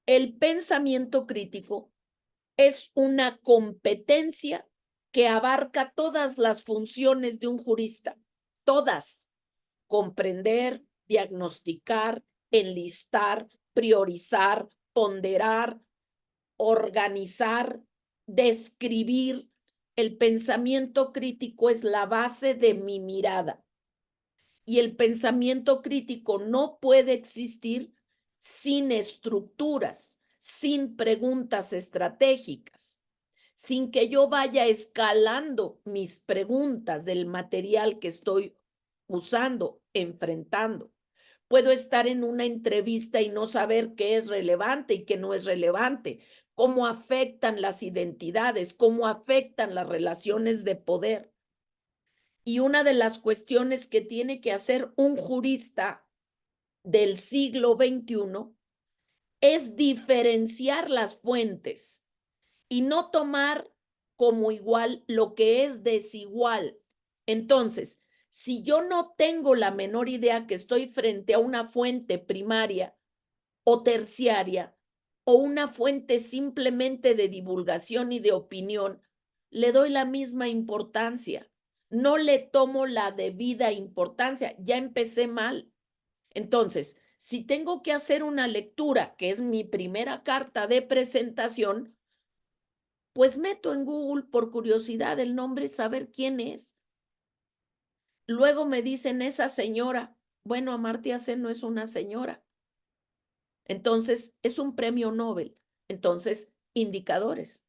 El pensamiento crítico es una competencia que abarca todas las funciones de un jurista, todas: comprender, diagnosticar, enlistar, priorizar, ponderar, organizar, describir. El pensamiento crítico es la base de mi mirada. Y el pensamiento crítico no puede existir sin estructuras, sin preguntas estratégicas, sin que yo vaya escalando mis preguntas del material que estoy usando, enfrentando. Puedo estar en una entrevista y no saber qué es relevante y qué no es relevante, cómo afectan las identidades, cómo afectan las relaciones de poder. Y una de las cuestiones que tiene que hacer un jurista del siglo XXI es diferenciar las fuentes y no tomar como igual lo que es desigual. Entonces, si yo no tengo la menor idea que estoy frente a una fuente primaria o terciaria o una fuente simplemente de divulgación y de opinión, le doy la misma importancia. No le tomo la debida importancia. Ya empecé mal. Entonces, si tengo que hacer una lectura, que es mi primera carta de presentación, pues meto en Google por curiosidad el nombre, saber quién es. Luego me dicen esa señora. Bueno, Amartya Sen no es una señora. Entonces, es un premio Nobel. Entonces, indicadores.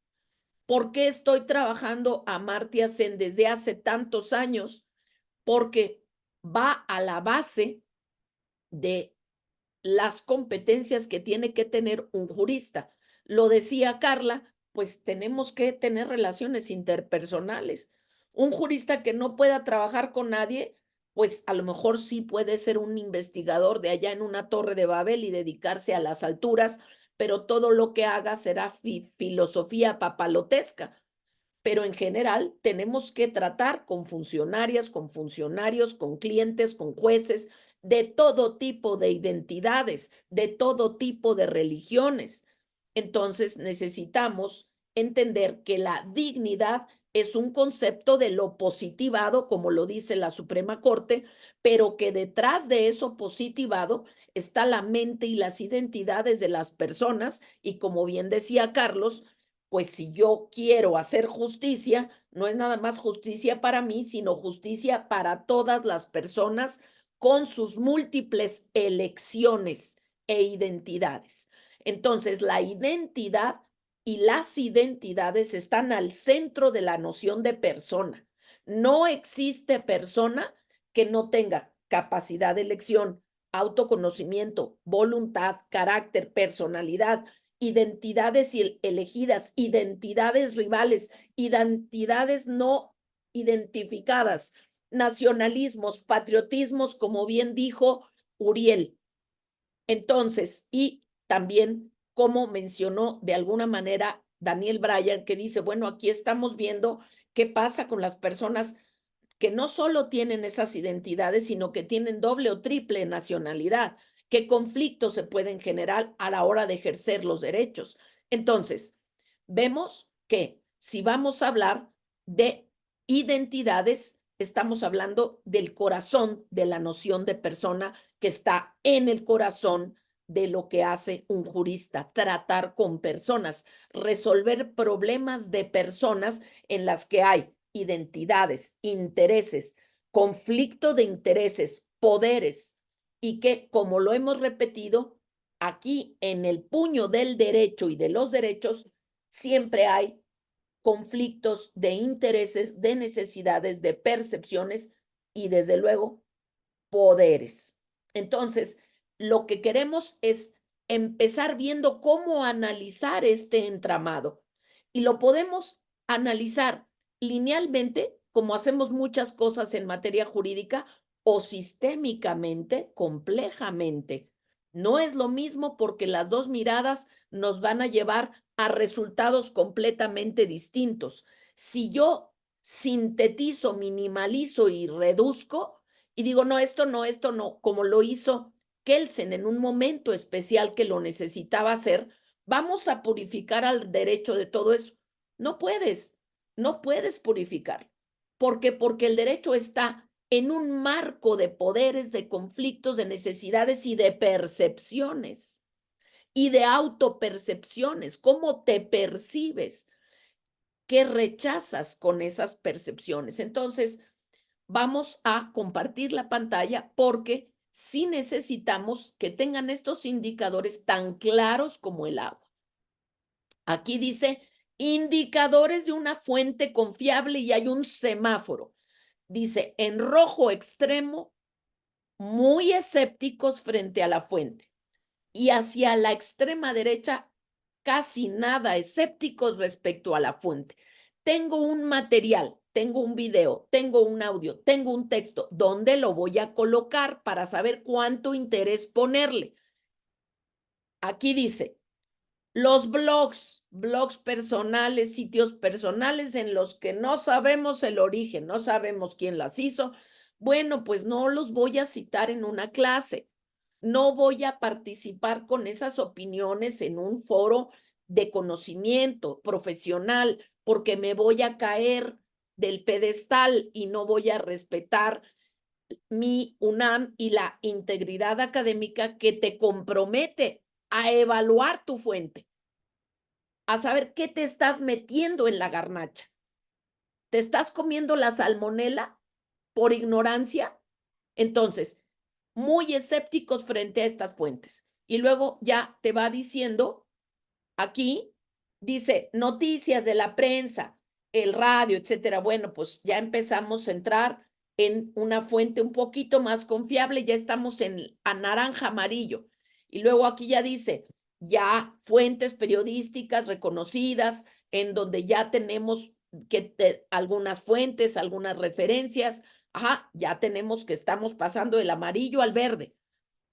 ¿Por qué estoy trabajando a Amartya Sen desde hace tantos años? Porque va a la base de las competencias que tiene que tener un jurista. Lo decía Carla, pues tenemos que tener relaciones interpersonales. Un jurista que no pueda trabajar con nadie, pues a lo mejor sí puede ser un investigador de allá en una torre de Babel y dedicarse a las alturas, pero todo lo que haga será filosofía papalotesca. Pero en general tenemos que tratar con funcionarias, con funcionarios, con clientes, con jueces, de todo tipo de identidades, de todo tipo de religiones. Entonces necesitamos entender que la dignidad es un concepto de lo positivado, como lo dice la Suprema Corte, pero que detrás de eso positivado está la mente y las identidades de las personas, y como bien decía Carlos, pues si yo quiero hacer justicia, no es nada más justicia para mí, sino justicia para todas las personas con sus múltiples elecciones e identidades. Entonces, la identidad y las identidades están al centro de la noción de persona. No existe persona que no tenga capacidad de elección, autoconocimiento, voluntad, carácter, personalidad, identidades elegidas, identidades rivales, identidades no identificadas, nacionalismos, patriotismos, como bien dijo Uriel. Entonces, y también como mencionó de alguna manera Daniel Bryan, que dice, bueno, aquí estamos viendo qué pasa con las personas que no solo tienen esas identidades, sino que tienen doble o triple nacionalidad. ¿Qué conflictos se pueden generar a la hora de ejercer los derechos? Entonces, vemos que si vamos a hablar de identidades, estamos hablando del corazón de la noción de persona que está en el corazón de lo que hace un jurista: tratar con personas, resolver problemas de personas en las que hay identidades, intereses, conflicto de intereses, poderes, y que, como lo hemos repetido, aquí en el puño del derecho y de los derechos siempre hay conflictos de intereses, de necesidades, de percepciones y, desde luego, poderes. Entonces, lo que queremos es empezar viendo cómo analizar este entramado, y lo podemos analizar linealmente, como hacemos muchas cosas en materia jurídica, o sistémicamente, complejamente. No es lo mismo, porque las dos miradas nos van a llevar a resultados completamente distintos. Si yo sintetizo, minimalizo y reduzco, y digo, no, esto no, como lo hizo Kelsen en un momento especial que lo necesitaba hacer, vamos a purificar al derecho de todo eso. No puedes, no puedes purificar. ¿Por qué? Porque el derecho está en un marco de poderes, de conflictos, de necesidades y de percepciones y de autopercepciones. ¿Cómo te percibes? ¿Qué rechazas con esas percepciones? Entonces, vamos a compartir la pantalla porque sí necesitamos que tengan estos indicadores tan claros como el agua. Aquí dice indicadores de una fuente confiable y hay un semáforo. Dice en rojo extremo, muy escépticos frente a la fuente. Y hacia la extrema derecha, casi nada escépticos respecto a la fuente. Tengo un material, tengo un video, tengo un audio, tengo un texto. ¿Dónde lo voy a colocar para saber cuánto interés ponerle? Aquí dice, los blogs personales, sitios personales en los que no sabemos el origen, no sabemos quién las hizo. Bueno, pues no los voy a citar en una clase. No voy a participar con esas opiniones en un foro de conocimiento profesional porque me voy a caer del pedestal y no voy a respetar mi UNAM y la integridad académica que te compromete a evaluar tu fuente, a saber qué te estás metiendo en la garnacha. ¿Te estás comiendo la salmonela por ignorancia? Entonces, muy escépticos frente a estas fuentes. Y luego ya te va diciendo, aquí dice noticias de la prensa, el radio, etcétera. Bueno, pues ya empezamos a entrar en una fuente un poquito más confiable, ya estamos en a naranja amarillo. Y luego aquí ya dice, ya fuentes periodísticas reconocidas, en donde ya tenemos algunas fuentes, algunas referencias. Ajá, ya tenemos que estamos pasando del amarillo al verde.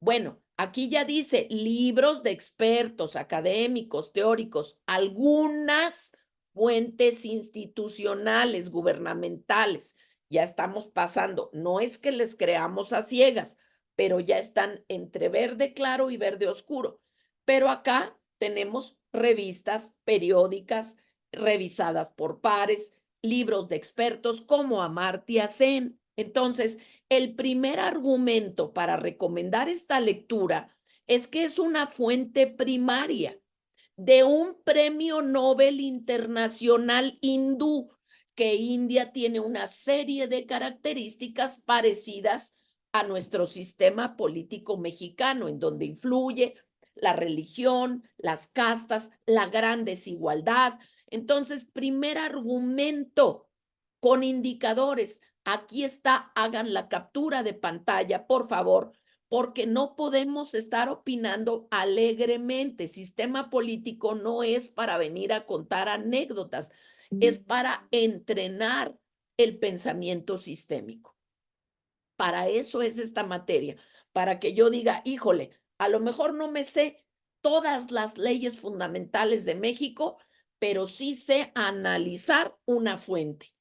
Bueno, aquí ya dice libros de expertos, académicos, teóricos, algunas fuentes institucionales, gubernamentales. Ya estamos pasando. No es que les creamos a ciegas, pero ya están entre verde claro y verde oscuro. Pero acá tenemos revistas periódicas revisadas por pares, libros de expertos como Amartya Sen. Entonces, el primer argumento para recomendar esta lectura es que es una fuente primaria de un premio Nobel internacional hindú, que India tiene una serie de características parecidas a nuestro sistema político mexicano, en donde influye la religión, las castas, la gran desigualdad. Entonces, primer argumento con indicadores. Aquí está, hagan la captura de pantalla, por favor, porque no podemos estar opinando alegremente. Sistema político no es para venir a contar anécdotas, es para entrenar el pensamiento sistémico. Para eso es esta materia, para que yo diga, híjole, a lo mejor no me sé todas las leyes fundamentales de México, pero sí sé analizar una fuente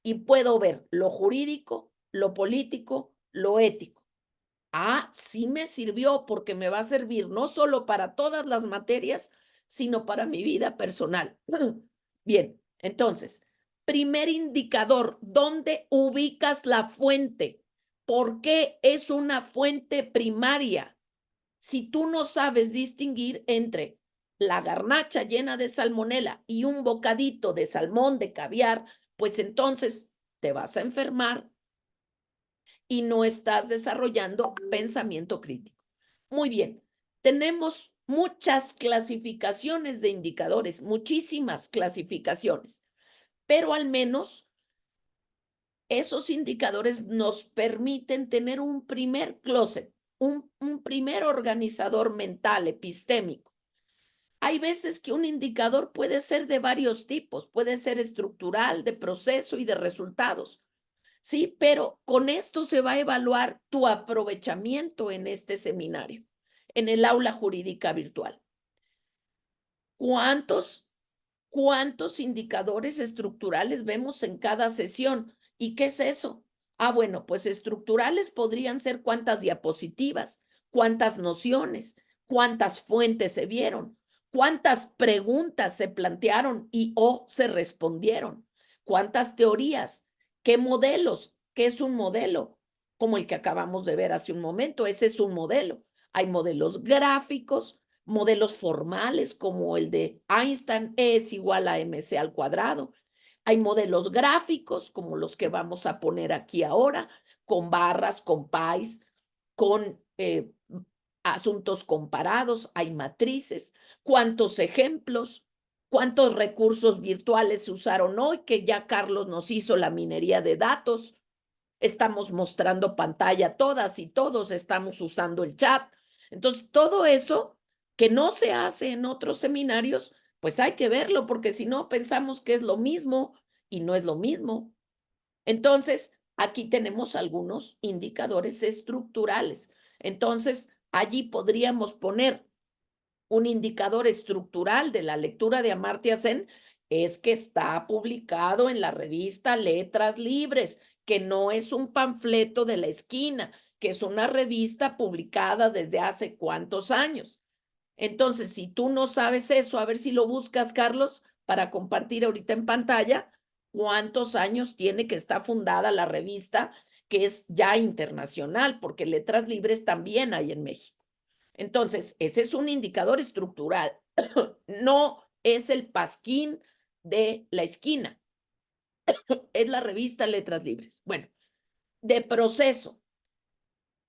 y puedo ver lo jurídico, lo político, lo ético. Ah, sí me sirvió porque me va a servir no solo para todas las materias, sino para mi vida personal. Bien, entonces, primer indicador, ¿dónde ubicas la fuente? ¿Por qué es una fuente primaria? Si tú no sabes distinguir entre la garnacha llena de salmonela y un bocadito de salmón, de caviar, pues entonces te vas a enfermar y no estás desarrollando pensamiento crítico. Muy bien, tenemos muchas clasificaciones de indicadores, muchísimas clasificaciones, pero al menos esos indicadores nos permiten tener un primer closet, un primer organizador mental, epistémico. Hay veces que un indicador puede ser de varios tipos, puede ser estructural, de proceso y de resultados. Sí, pero con esto se va a evaluar tu aprovechamiento en este seminario, en el aula jurídica virtual. ¿Cuántos indicadores estructurales vemos en cada sesión? ¿Y qué es eso? Ah, bueno, pues estructurales podrían ser cuántas diapositivas, cuántas nociones, cuántas fuentes se vieron, ¿Cuántas preguntas se plantearon y o se respondieron? ¿Cuántas teorías? ¿Qué modelos? ¿Qué es un modelo? Como el que acabamos de ver hace un momento, ese es un modelo. Hay modelos gráficos, modelos formales como el de Einstein, E es igual a mc al cuadrado. Hay modelos gráficos como los que vamos a poner aquí ahora, con barras, con pies, con asuntos comparados, hay matrices, cuántos ejemplos, cuántos recursos virtuales se usaron hoy, que ya Carlos nos hizo la minería de datos. Estamos mostrando pantalla todas y todos estamos usando el chat. Entonces, todo eso que no se hace en otros seminarios, pues hay que verlo, porque si no pensamos que es lo mismo y no es lo mismo. Entonces, aquí tenemos algunos indicadores estructurales. Entonces, allí podríamos poner un indicador estructural de la lectura de Amartya Sen, es que está publicado en la revista Letras Libres, que no es un panfleto de la esquina, que es una revista publicada desde hace cuántos años. Entonces, si tú no sabes eso, a ver si lo buscas, Carlos, para compartir ahorita en pantalla, cuántos años tiene que está fundada la revista, que es ya internacional, porque Letras Libres también hay en México. Entonces, ese es un indicador estructural, no es el pasquín de la esquina, es la revista Letras Libres. Bueno, de proceso,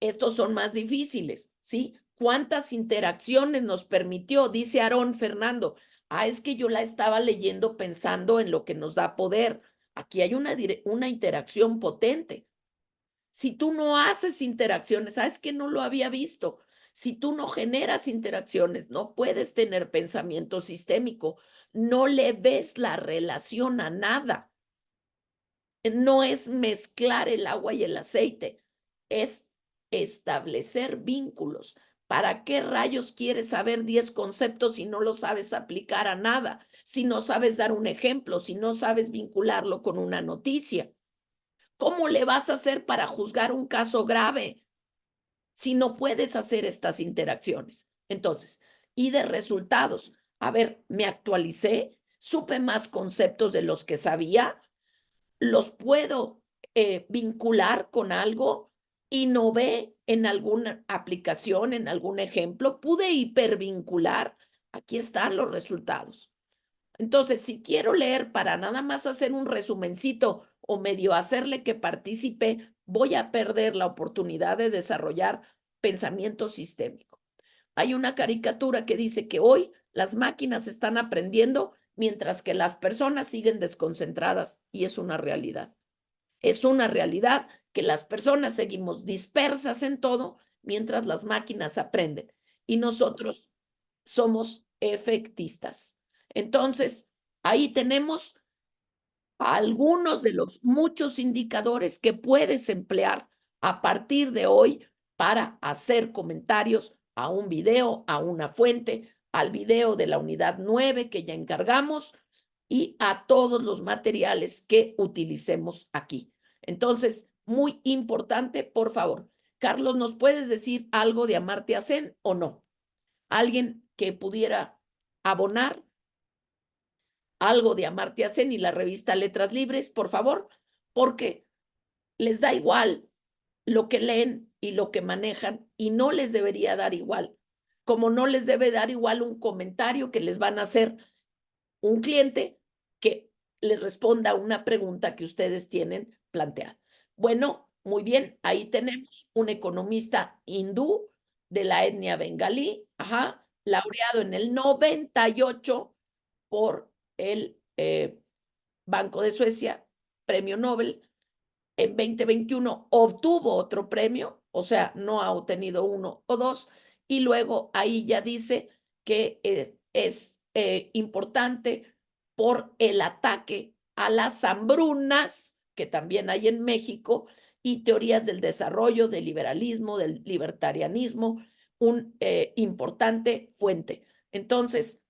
estos son más difíciles, ¿sí? ¿Cuántas interacciones nos permitió? Dice Aarón Fernando. Es que yo la estaba leyendo pensando en lo que nos da poder. Aquí hay una interacción potente. Si tú no haces interacciones, ¿sabes que no lo había visto? Si tú no generas interacciones, no puedes tener pensamiento sistémico. No le ves la relación a nada. No es mezclar el agua y el aceite, es establecer vínculos. ¿Para qué rayos quieres saber 10 conceptos si no los sabes aplicar a nada? Si no sabes dar un ejemplo, si no sabes vincularlo con una noticia. ¿Cómo le vas a hacer para juzgar un caso grave si no puedes hacer estas interacciones? Entonces, y de resultados, a ver, me actualicé, supe más conceptos de los que sabía, los puedo vincular con algo, innové en alguna aplicación, en algún ejemplo, pude hipervincular, aquí están los resultados. Entonces, si quiero leer para nada más hacer un resumencito o medio hacerle que participe, voy a perder la oportunidad de desarrollar pensamiento sistémico. Hay una caricatura que dice que hoy las máquinas están aprendiendo mientras que las personas siguen desconcentradas y es una realidad. Es una realidad que las personas seguimos dispersas en todo mientras las máquinas aprenden y nosotros somos efectistas. Entonces, ahí tenemos algunos de los muchos indicadores que puedes emplear a partir de hoy para hacer comentarios a un video, a una fuente, al video de la unidad 9 que ya encargamos y a todos los materiales que utilicemos aquí. Entonces, muy importante, por favor. Carlos, ¿nos puedes decir algo de Amartya Sen o no? ¿Alguien que pudiera abonar algo de Amartya Sen y la revista Letras Libres, por favor? Porque les da igual lo que leen y lo que manejan y no les debería dar igual, como no les debe dar igual un comentario que les van a hacer un cliente que les responda una pregunta que ustedes tienen planteada. Bueno, muy bien, ahí tenemos un economista hindú de la etnia bengalí, laureado en el 98 por el Banco de Suecia, premio Nobel. En 2021 obtuvo otro premio, o sea, no ha obtenido uno o dos, y luego ahí ya dice que es importante por el ataque a las hambrunas que también hay en México y teorías del desarrollo, del liberalismo, del libertarianismo, un importante fuente. Entonces,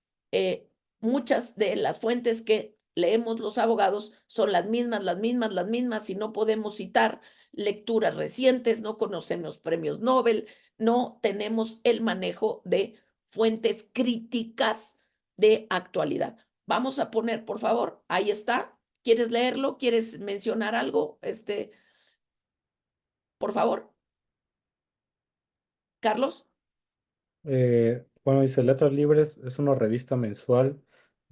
muchas de las fuentes que leemos los abogados son las mismas, y no podemos citar lecturas recientes, no conocemos premios Nobel, no tenemos el manejo de fuentes críticas de actualidad. Vamos a poner, por favor, ahí está. ¿Quieres leerlo? ¿Quieres mencionar algo? Por favor, Carlos. Bueno, dice Letras Libres es una revista mensual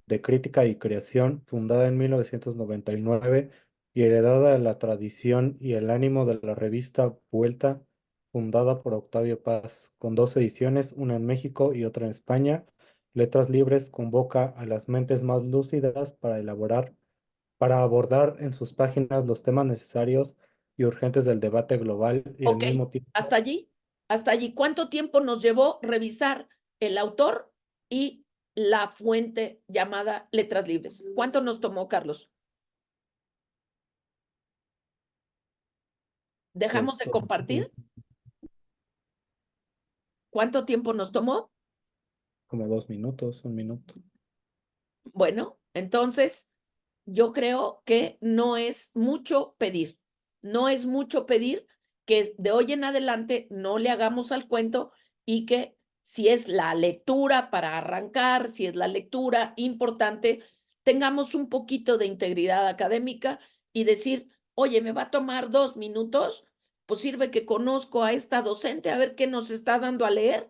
de crítica y creación fundada en 1999 y heredada de la tradición y el ánimo de la revista Vuelta, fundada por Octavio Paz, con dos ediciones, una en México y otra en España. Letras Libres convoca a las mentes más lúcidas para abordar en sus páginas los temas necesarios y urgentes del debate global y al Ok, mismo tiempo. hasta allí, hasta allí. ¿Cuánto tiempo nos llevó revisar el autor y la fuente llamada Letras Libres? ¿Cuánto nos tomó, Carlos? ¿Dejamos de Esto, compartir? ¿Cuánto tiempo nos tomó? como 2 minutos, 1 minuto. Bueno, entonces yo creo que no es mucho pedir. No es mucho pedir que de hoy en adelante no le hagamos al cuento y que si es la lectura para arrancar, si es la lectura importante, tengamos un poquito de integridad académica y decir, oye, me va a tomar 2 minutos, pues sirve que conozco a esta docente, a ver qué nos está dando a leer,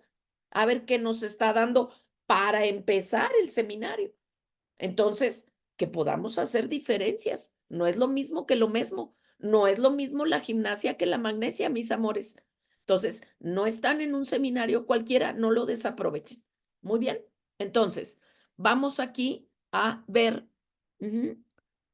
a ver qué nos está dando para empezar el seminario. Entonces, que podamos hacer diferencias. No es lo mismo que lo mismo. No es lo mismo la gimnasia que la magnesia, mis amores. Entonces, no están en un seminario cualquiera, no lo desaprovechen. Muy bien. Entonces, vamos aquí a ver, ujú,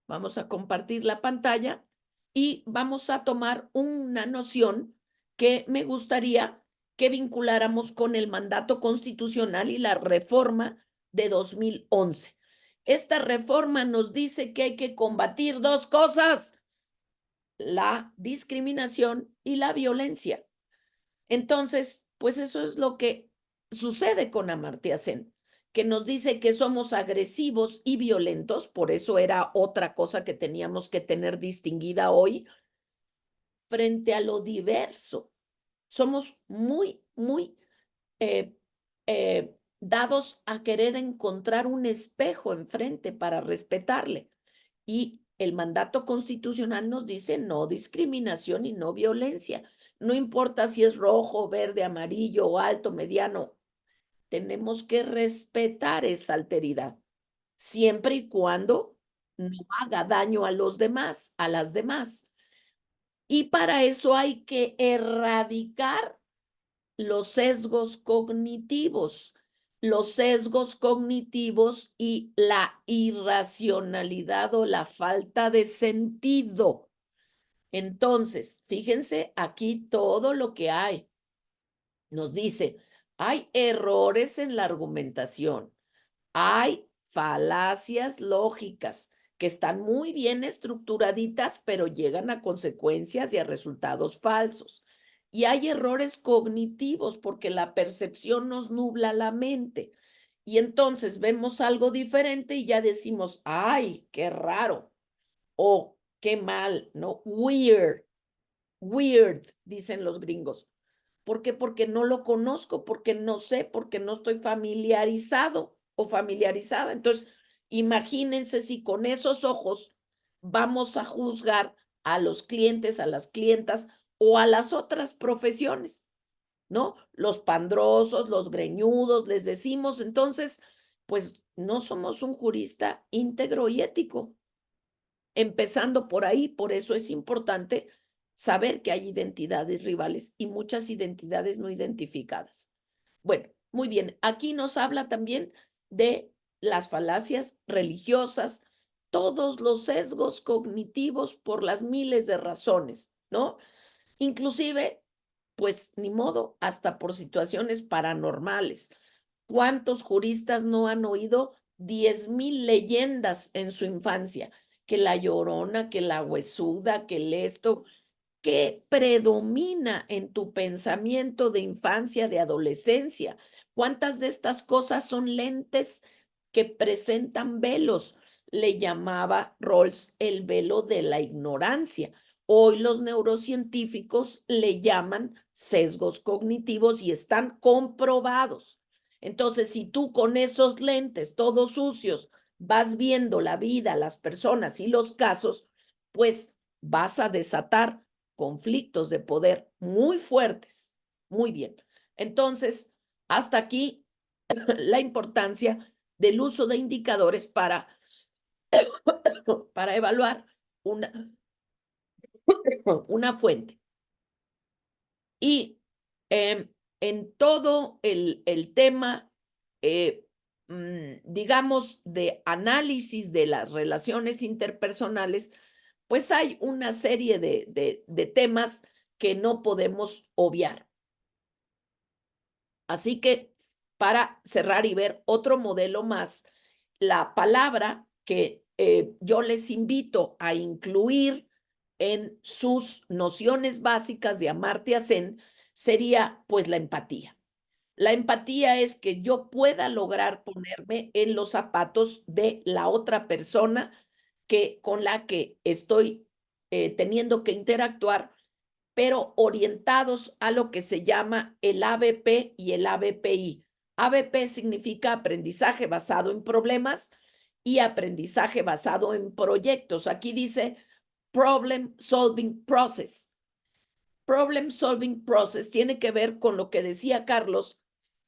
vamos a compartir la pantalla y vamos a tomar una noción que me gustaría que vinculáramos con el mandato constitucional y la reforma de 2011. Esta reforma nos dice que hay que combatir dos cosas, la discriminación y la violencia. Entonces, pues eso es lo que sucede con Amartya Sen, que nos dice que somos agresivos y violentos, por eso era otra cosa que teníamos que tener distinguida hoy, frente a lo diverso. Somos muy dados a querer encontrar un espejo enfrente para respetarle. Y el mandato constitucional nos dice no discriminación y no violencia. No importa si es rojo, verde, amarillo o alto, mediano, tenemos que respetar esa alteridad, siempre y cuando no haga daño a los demás, a las demás. Y para eso hay que erradicar los sesgos cognitivos. Los sesgos cognitivos y la irracionalidad o la falta de sentido. Entonces, fíjense aquí todo lo que hay. Nos dice, hay errores en la argumentación, hay falacias lógicas que están muy bien estructuraditas, pero llegan a consecuencias y a resultados falsos. Y hay errores cognitivos porque la percepción nos nubla la mente. Y entonces vemos algo diferente y ya decimos, ay, qué raro o qué mal, ¿no? Weird, dicen los gringos. ¿Por qué? Porque no lo conozco, porque no sé, porque no estoy familiarizado o familiarizada. Entonces, imagínense si con esos ojos vamos a juzgar a los clientes, a las clientas o a las otras profesiones, ¿no? Los pandrosos, los greñudos, les decimos, entonces, pues no somos un jurista íntegro y ético. Empezando por ahí, por eso es importante saber que hay identidades rivales y muchas identidades no identificadas. Bueno, muy bien, aquí nos habla también de las falacias religiosas, todos los sesgos cognitivos por las miles de razones, ¿no? Inclusive, pues ni modo, hasta por situaciones paranormales. ¿Cuántos juristas no han oído 10,000 leyendas en su infancia? Que la Llorona, que la Huesuda, que el esto, ¿qué predomina en tu pensamiento de infancia, de adolescencia? ¿Cuántas de estas cosas son lentes que presentan velos? Le llamaba Rawls el velo de la ignorancia. Hoy los neurocientíficos le llaman sesgos cognitivos y están comprobados. Entonces, si tú con esos lentes todos sucios vas viendo la vida, las personas y los casos, pues vas a desatar conflictos de poder muy fuertes. Muy bien. Entonces, hasta aquí la importancia del uso de indicadores para evaluar una fuente. Y en todo el tema, digamos, de análisis de las relaciones interpersonales, pues hay una serie de temas que no podemos obviar. Así que para cerrar y ver otro modelo más, la palabra que yo les invito a incluir en sus nociones básicas de Amartya Sen sería pues la empatía. La empatía es que yo pueda lograr ponerme en los zapatos de la otra persona con la que estoy teniendo que interactuar, pero orientados a lo que se llama el ABP y el ABPI. ABP significa aprendizaje basado en problemas y aprendizaje basado en proyectos. Aquí dice Problem Solving Process. Problem Solving Process tiene que ver con lo que decía Carlos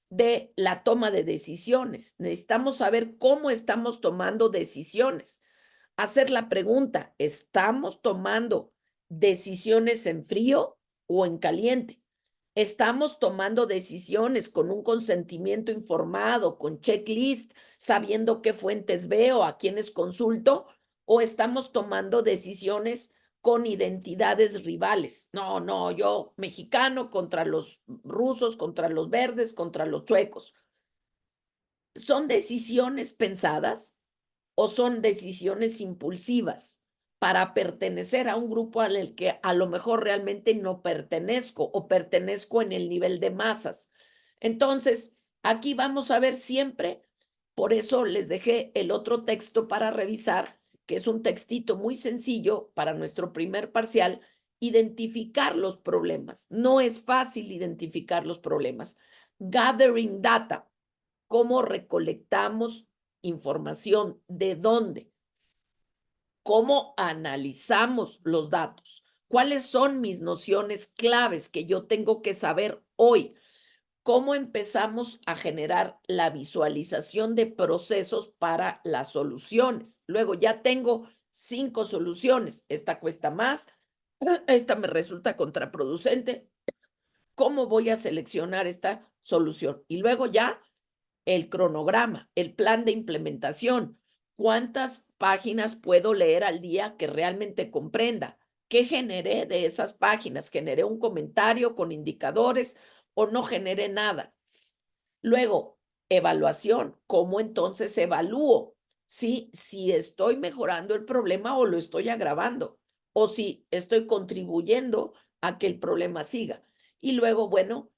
de la toma de decisiones. Necesitamos saber cómo estamos tomando decisiones. Hacer la pregunta, ¿estamos tomando decisiones en frío o en caliente? ¿Estamos tomando decisiones con un consentimiento informado, con checklist, sabiendo qué fuentes veo, a quiénes consulto? ¿O estamos tomando decisiones con identidades rivales? No, no, yo mexicano contra los rusos, contra los verdes, contra los chuecos. ¿Son decisiones pensadas o son decisiones impulsivas para pertenecer a un grupo al que a lo mejor realmente no pertenezco o pertenezco en el nivel de masas? Entonces, aquí vamos a ver siempre, por eso les dejé el otro texto para revisar, que es un textito muy sencillo para nuestro primer parcial, identificar los problemas. No es fácil identificar los problemas. Gathering data, cómo recolectamos información, de dónde, cómo analizamos los datos, cuáles son mis nociones claves que yo tengo que saber hoy, cómo empezamos a generar la visualización de procesos para las soluciones. Luego ya tengo 5 soluciones, esta cuesta más, esta me resulta contraproducente, ¿cómo voy a seleccionar esta solución? Y luego ya el cronograma, el plan de implementación, cuántas páginas puedo leer al día que realmente comprenda, qué generé de esas páginas, generé un comentario con indicadores o no generé nada. Luego, evaluación, ¿cómo entonces evalúo si estoy mejorando el problema o lo estoy agravando? O si estoy contribuyendo a que el problema siga. Y luego, bueno,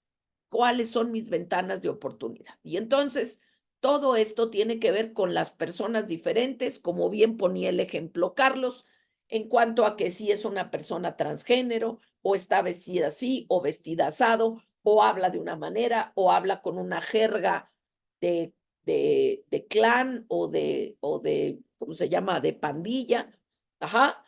¿cuáles son mis ventanas de oportunidad? Y entonces, todo esto tiene que ver con las personas diferentes, como bien ponía el ejemplo Carlos, en cuanto a que si es una persona transgénero o está vestida así o vestida asado, o habla de una manera, o habla con una jerga de, de clan o de, ¿cómo se llama?, de pandilla, ajá,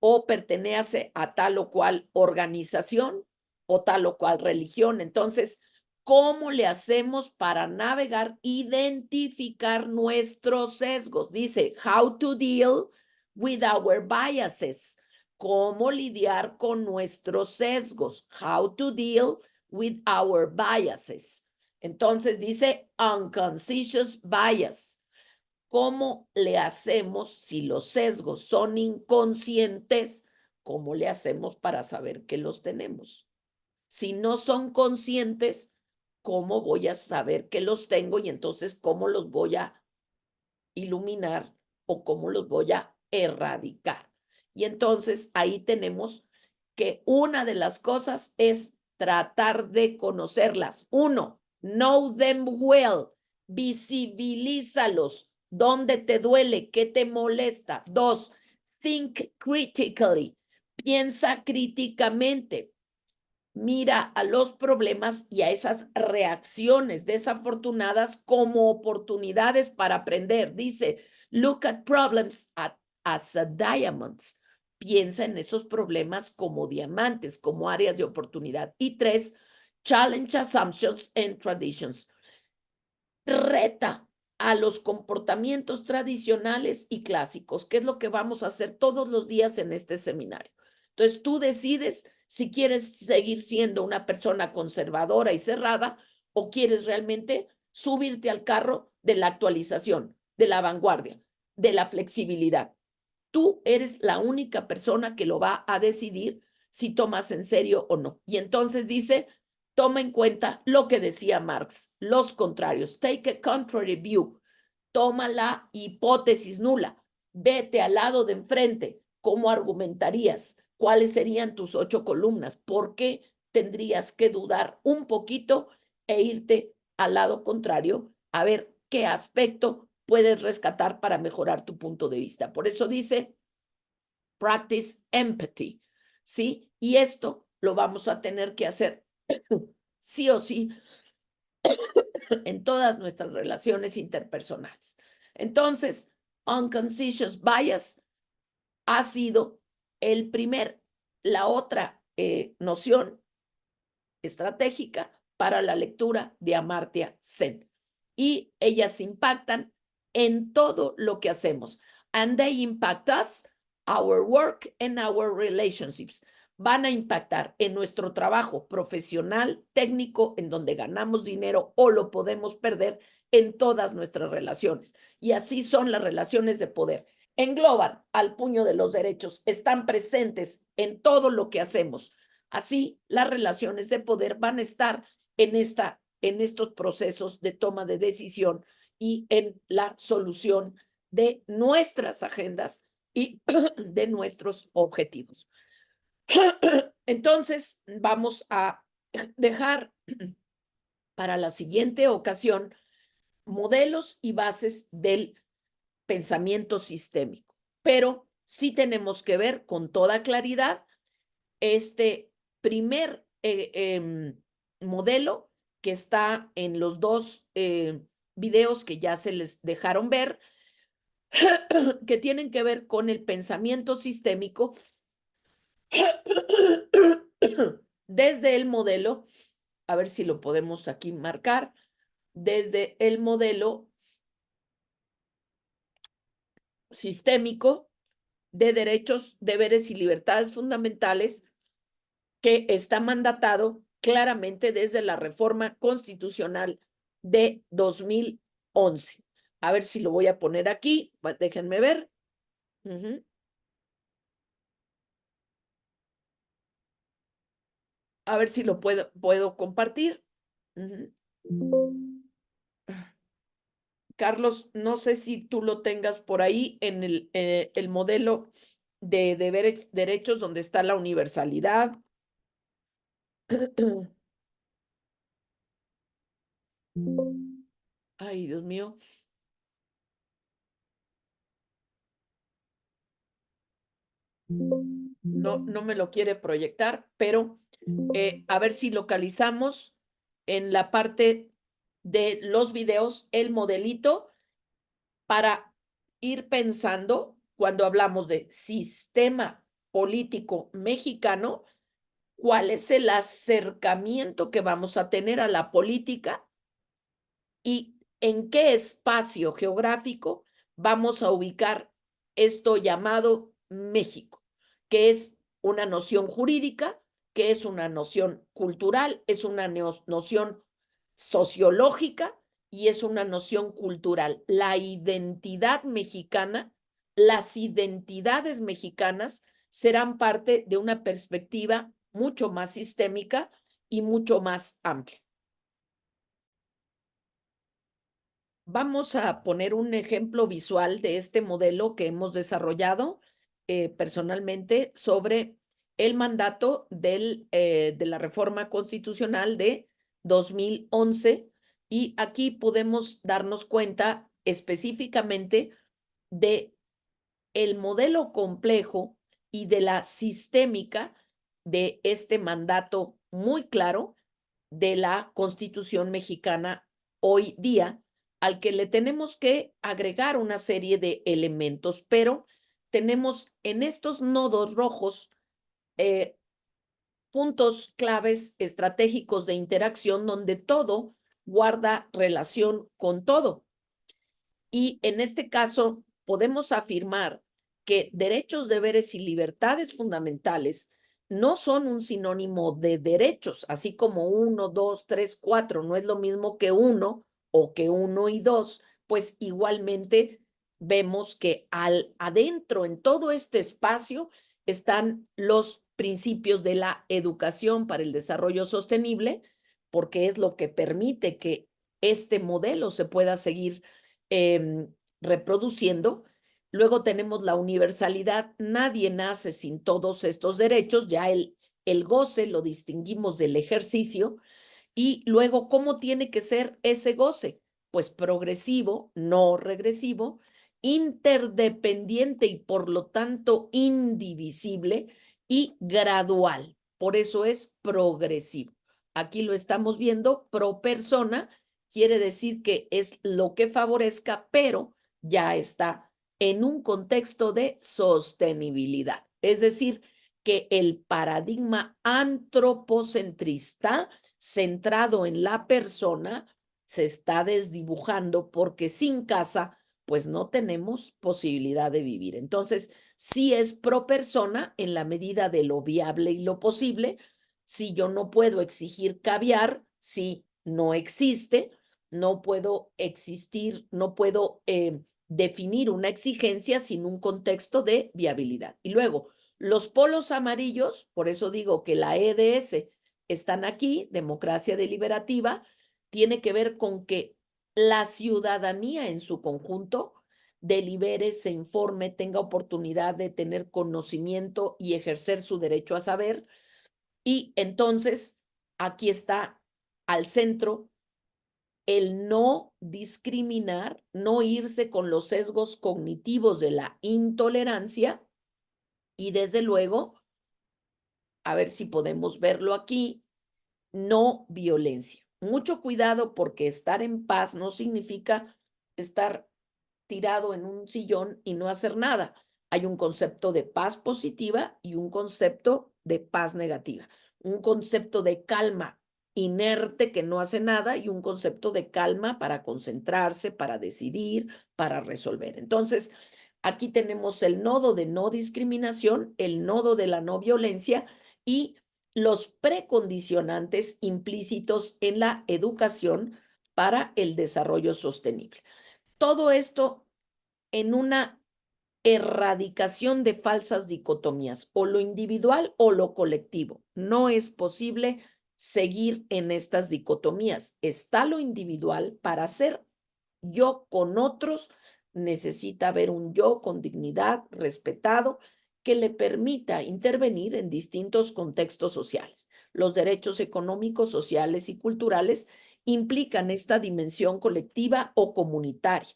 o pertenece a tal o cual organización o tal o cual religión. Entonces, ¿cómo le hacemos para navegar, identificar nuestros sesgos? Dice, how to deal with our biases. ¿Cómo lidiar con nuestros sesgos? How to deal with our biases. Entonces dice unconscious bias. ¿Cómo le hacemos si los sesgos son inconscientes? ¿Cómo le hacemos para saber que los tenemos? Si no son conscientes, ¿cómo voy a saber que los tengo y entonces cómo los voy a iluminar o cómo los voy a erradicar? Y entonces ahí tenemos que una de las cosas es tratar de conocerlas. Uno, know them well, visibilízalos. ¿Dónde te duele? ¿Qué te molesta? Dos, think critically, piensa críticamente. mira a los problemas y a esas reacciones desafortunadas como oportunidades para aprender. Dice, look at problems as a diamonds. Piensa en esos problemas como diamantes, como áreas de oportunidad. Y 3, challenge assumptions and traditions. Reta a los comportamientos tradicionales y clásicos, que es lo que vamos a hacer todos los días en este seminario. Entonces, tú decides si quieres seguir siendo una persona conservadora y cerrada o quieres realmente subirte al carro de la actualización, de la vanguardia, de la flexibilidad. Tú eres la única persona que lo va a decidir si tomas en serio o no. Y entonces dice, toma en cuenta lo que decía Marx, los contrarios. Take a contrary view. Toma la hipótesis nula. Vete al lado de enfrente. ¿Cómo argumentarías? ¿Cuáles serían tus 8 columnas? ¿Por qué tendrías que dudar un poquito e irte al lado contrario a ver qué aspecto puedes rescatar para mejorar tu punto de vista? Por eso dice, practice empathy, ¿sí? Y esto lo vamos a tener que hacer sí o sí en todas nuestras relaciones interpersonales. Entonces, unconscious bias ha sido la otra noción estratégica para la lectura de Amartya Sen. Y ellas impactan en todo lo que hacemos. And they impact us, our work and our relationships. Van a impactar en nuestro trabajo profesional, técnico, en donde ganamos dinero o lo podemos perder en todas nuestras relaciones. Y así son las relaciones de poder. Engloban al puño de los derechos, están presentes en todo lo que hacemos. Así, las relaciones de poder van a estar en estos procesos de toma de decisión y en la solución de nuestras agendas y de nuestros objetivos. Entonces, vamos a dejar para la siguiente ocasión modelos y bases del pensamiento sistémico, pero sí tenemos que ver con toda claridad este primer modelo que está en los 2 videos que ya se les dejaron ver, que tienen que ver con el pensamiento sistémico desde el modelo, a ver si lo podemos aquí marcar, desde el modelo sistémico de derechos, deberes y libertades fundamentales que está mandatado claramente desde la reforma constitucional de 2011. A ver si lo voy a poner aquí, déjenme ver. A ver si lo puedo compartir. Carlos, no sé si tú lo tengas por ahí en el modelo de deberes, derechos, donde está la universalidad. Ay, Dios mío. No me lo quiere proyectar, pero a ver si localizamos en la parte de los videos el modelito para ir pensando cuando hablamos de sistema político mexicano, cuál es el acercamiento que vamos a tener a la política y en qué espacio geográfico vamos a ubicar esto llamado México, que es una noción jurídica, que es una noción cultural, es una noción sociológica y es una noción cultural. La identidad mexicana, las identidades mexicanas serán parte de una perspectiva mucho más sistémica y mucho más amplia. Vamos a poner un ejemplo visual de este modelo que hemos desarrollado personalmente sobre el mandato de la reforma constitucional de 2011 y aquí podemos darnos cuenta específicamente de el modelo complejo y de la sistémica de este mandato muy claro de la Constitución mexicana hoy día, al que le tenemos que agregar una serie de elementos, pero tenemos en estos nodos rojos eh, puntos claves estratégicos de interacción donde todo guarda relación con todo. Y en este caso, podemos afirmar que derechos, deberes y libertades fundamentales no son un sinónimo de derechos, así como uno, dos, tres, cuatro, no es lo mismo que uno o que uno y dos, pues igualmente vemos que adentro, en todo este espacio, están los principios de la educación para el desarrollo sostenible, porque es lo que permite que este modelo se pueda seguir reproduciendo. Luego tenemos la universalidad. Nadie nace sin todos estos derechos. Ya el goce lo distinguimos del ejercicio. Y luego, ¿cómo tiene que ser ese goce? Pues progresivo, no regresivo, interdependiente y por lo tanto indivisible y gradual. Por eso es progresivo. Aquí lo estamos viendo, pro persona, quiere decir que es lo que favorezca, pero ya está en un contexto de sostenibilidad. Es decir, que el paradigma antropocentrista centrado en la persona se está desdibujando porque sin casa, pues no tenemos posibilidad de vivir. Entonces, sí es pro persona en la medida de lo viable y lo posible. Si yo no puedo exigir caviar, si no existe, no puedo existir, no puedo definir una exigencia sin un contexto de viabilidad. Y luego, los polos amarillos, por eso digo que la EDS están aquí, democracia deliberativa, tiene que ver con que la ciudadanía en su conjunto delibere, se informe, tenga oportunidad de tener conocimiento y ejercer su derecho a saber. Y entonces, aquí está al centro el no discriminar, no irse con los sesgos cognitivos de la intolerancia y desde luego, a ver si podemos verlo aquí, no violencia. Mucho cuidado porque estar en paz no significa estar tirado en un sillón y no hacer nada. Hay un concepto de paz positiva y un concepto de paz negativa. Un concepto de calma inerte que no hace nada y un concepto de calma para concentrarse, para decidir, para resolver. Entonces, aquí tenemos el nodo de no discriminación, el nodo de la no violencia y los precondicionantes implícitos en la educación para el desarrollo sostenible. Todo esto en una erradicación de falsas dicotomías, o lo individual o lo colectivo. No es posible seguir en estas dicotomías. Está lo individual para ser yo con otros, necesita haber un yo con dignidad, respetado, que le permita intervenir en distintos contextos sociales. Los derechos económicos, sociales y culturales implican esta dimensión colectiva o comunitaria.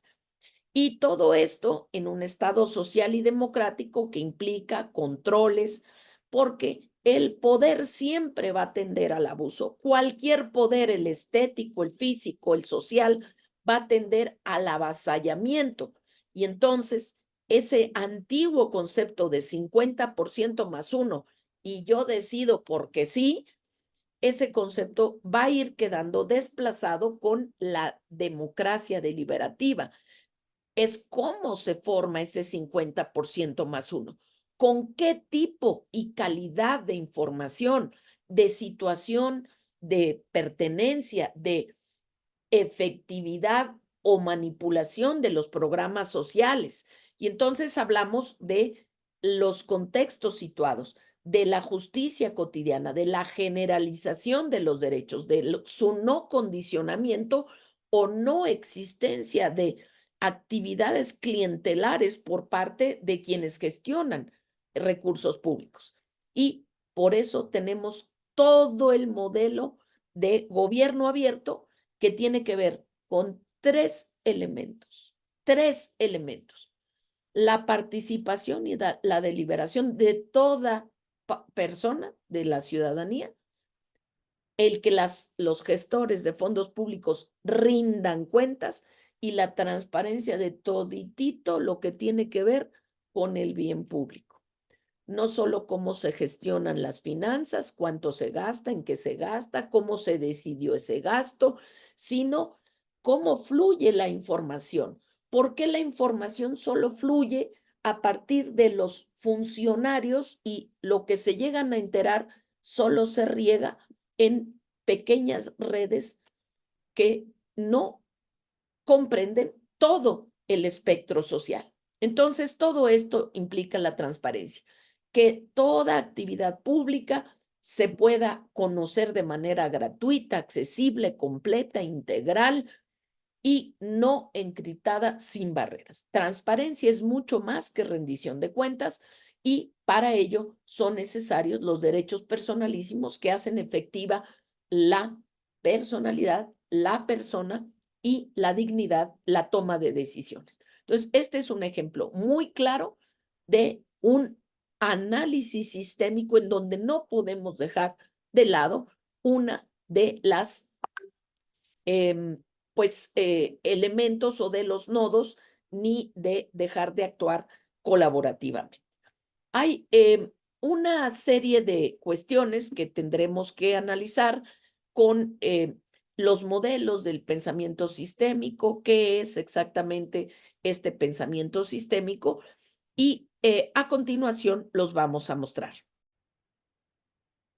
Y todo esto en un Estado social y democrático que implica controles, porque el poder siempre va a tender al abuso. Cualquier poder, el estético, el físico, el social, va a tender al avasallamiento. Y entonces, ese antiguo concepto de 50% más uno y yo decido porque sí, ese concepto va a ir quedando desplazado con la democracia deliberativa. Es cómo se forma ese 50% más uno. ¿Con qué tipo y calidad de información, de situación, de pertenencia, de efectividad o manipulación de los programas sociales? Y entonces hablamos de los contextos situados, de la justicia cotidiana, de la generalización de los derechos, de su no condicionamiento o no existencia de actividades clientelares por parte de quienes gestionan recursos públicos. Y por eso tenemos todo el modelo de gobierno abierto que tiene que ver con tres elementos. Tres elementos. La participación y la deliberación de toda persona de la ciudadanía, el que los gestores de fondos públicos rindan cuentas y la transparencia de toditito lo que tiene que ver con el bien público. No solo cómo se gestionan las finanzas, cuánto se gasta, en qué se gasta, cómo se decidió ese gasto, sino cómo fluye la información. ¿Por qué la información solo fluye a partir de los funcionarios y lo que se llegan a enterar solo se riega en pequeñas redes que no comprenden todo el espectro social? Entonces, todo esto implica la transparencia, que toda actividad pública se pueda conocer de manera gratuita, accesible, completa, integral y no encriptada, sin barreras. Transparencia es mucho más que rendición de cuentas y para ello son necesarios los derechos personalísimos que hacen efectiva la personalidad, la persona y la dignidad, la toma de decisiones. Entonces, este es un ejemplo muy claro de un análisis sistémico en donde no podemos dejar de lado una de las elementos o de los nodos, ni de dejar de actuar colaborativamente. Hay una serie de cuestiones que tendremos que analizar con los modelos del pensamiento sistémico, qué es exactamente este pensamiento sistémico y a continuación los vamos a mostrar.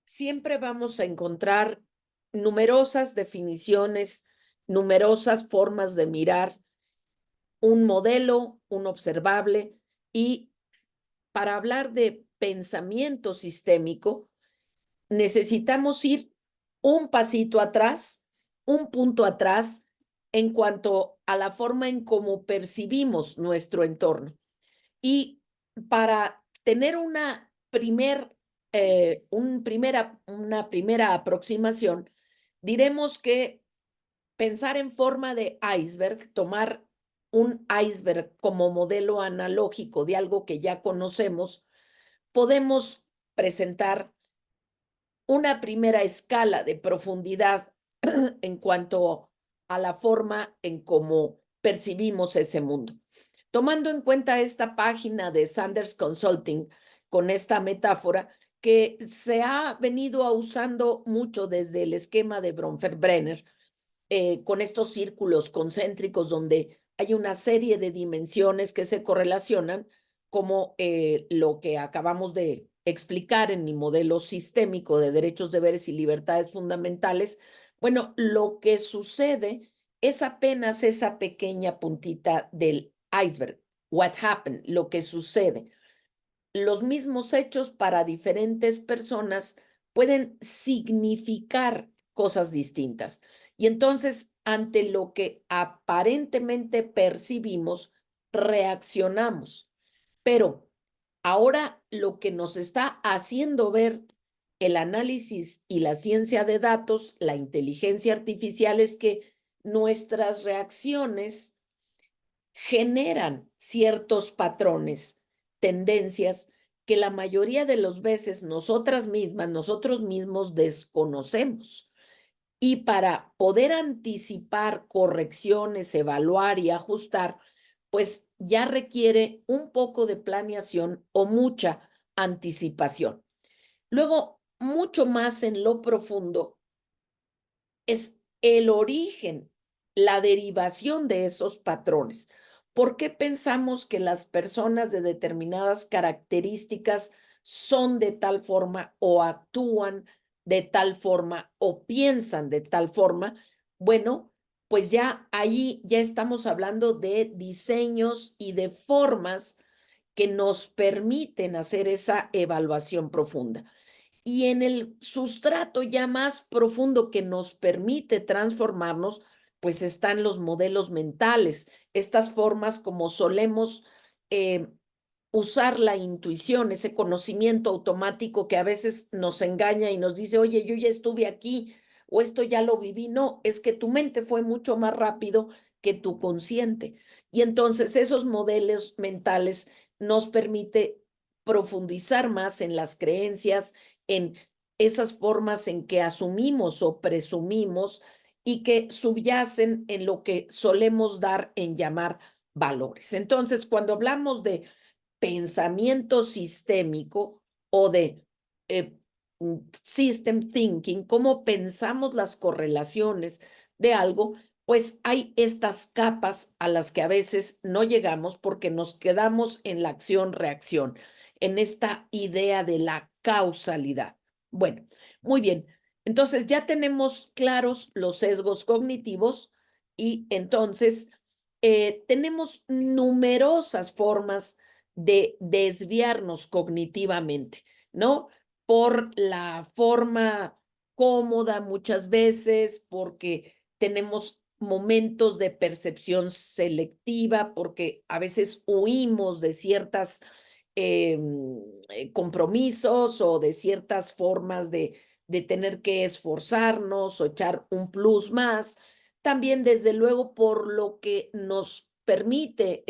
Siempre vamos a encontrar numerosas definiciones, numerosas formas de mirar un modelo, un observable, y para hablar de pensamiento sistémico, necesitamos ir un pasito atrás, un punto atrás en cuanto a la forma en cómo percibimos nuestro entorno. Y para tener una primera aproximación, diremos que pensar en forma de iceberg, tomar un iceberg como modelo analógico de algo que ya conocemos, podemos presentar una primera escala de profundidad en cuanto a la forma en cómo percibimos ese mundo. Tomando en cuenta esta página de Sanders Consulting con esta metáfora que se ha venido usando mucho desde el esquema de Bronfenbrenner, con estos círculos concéntricos donde hay una serie de dimensiones que se correlacionan, como lo que acabamos de explicar en el modelo sistémico de derechos, deberes y libertades fundamentales. Bueno, lo que sucede es apenas esa pequeña puntita del iceberg. What happened, lo que sucede. Los mismos hechos para diferentes personas pueden significar cosas distintas. Y entonces, ante lo que aparentemente percibimos, reaccionamos. Pero ahora lo que nos está haciendo ver el análisis y la ciencia de datos, la inteligencia artificial, es que nuestras reacciones generan ciertos patrones, tendencias que la mayoría de las veces nosotras mismas, nosotros mismos desconocemos. Y para poder anticipar correcciones, evaluar y ajustar, pues ya requiere un poco de planeación o mucha anticipación. Luego, mucho más en lo profundo, es el origen, la derivación de esos patrones. ¿Por qué pensamos que las personas de determinadas características son de tal forma o actúan de tal forma o piensan de tal forma? Bueno, pues ya ahí ya estamos hablando de diseños y de formas que nos permiten hacer esa evaluación profunda. Y en el sustrato ya más profundo que nos permite transformarnos, pues están los modelos mentales, estas formas como solemos eh, usar la intuición, ese conocimiento automático que a veces nos engaña y nos dice, oye, yo ya estuve aquí o esto ya lo viví. No, es que tu mente fue mucho más rápido que tu consciente. Y entonces esos modelos mentales nos permite profundizar más en las creencias, en esas formas en que asumimos o presumimos y que subyacen en lo que solemos dar en llamar valores. Entonces, cuando hablamos de pensamiento sistémico o de eh, system thinking, cómo pensamos las correlaciones de algo, pues hay estas capas a las que a veces no llegamos porque nos quedamos en la acción-reacción, en esta idea de la causalidad. Bueno, muy bien. Entonces ya tenemos claros los sesgos cognitivos y entonces tenemos numerosas formas de desviarnos cognitivamente, ¿no? Por la forma cómoda muchas veces, porque tenemos momentos de percepción selectiva, porque a veces huimos de ciertas compromisos o de ciertas formas de tener que esforzarnos o echar un plus más. También, desde luego, por lo que nos permite